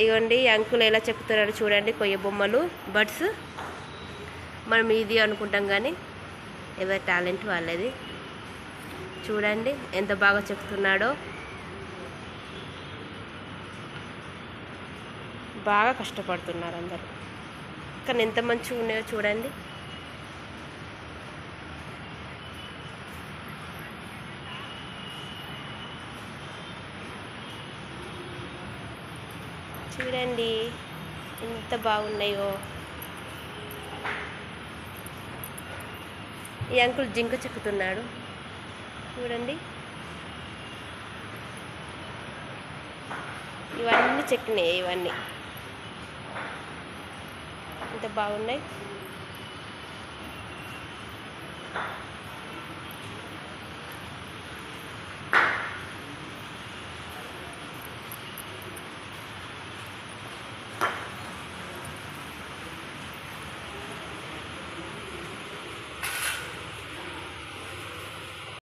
ఇగోండి అంకుల్ ఎలా చెక్కుతున్నాడు చూడండి. కొయ్య బొమ్మలు బర్డ్స్. మనం ఇది అనుకుంటాం కానీ ఎవరి టాలెంట్ వాళ్ళది. చూడండి ఎంత బాగా చెక్కుతున్నాడో. బాగా కష్టపడుతున్నారు అందరూ. కానీ ఎంత మంచిగా ఉన్నాయో చూడండి. చూడండి ఎంత బాగున్నాయో. ఈ అంకుల్ జింక చెక్కుతున్నాడు చూడండి. ఇవన్నీ చెక్కినాయి. ఇవన్నీ ఎంత బాగున్నాయి.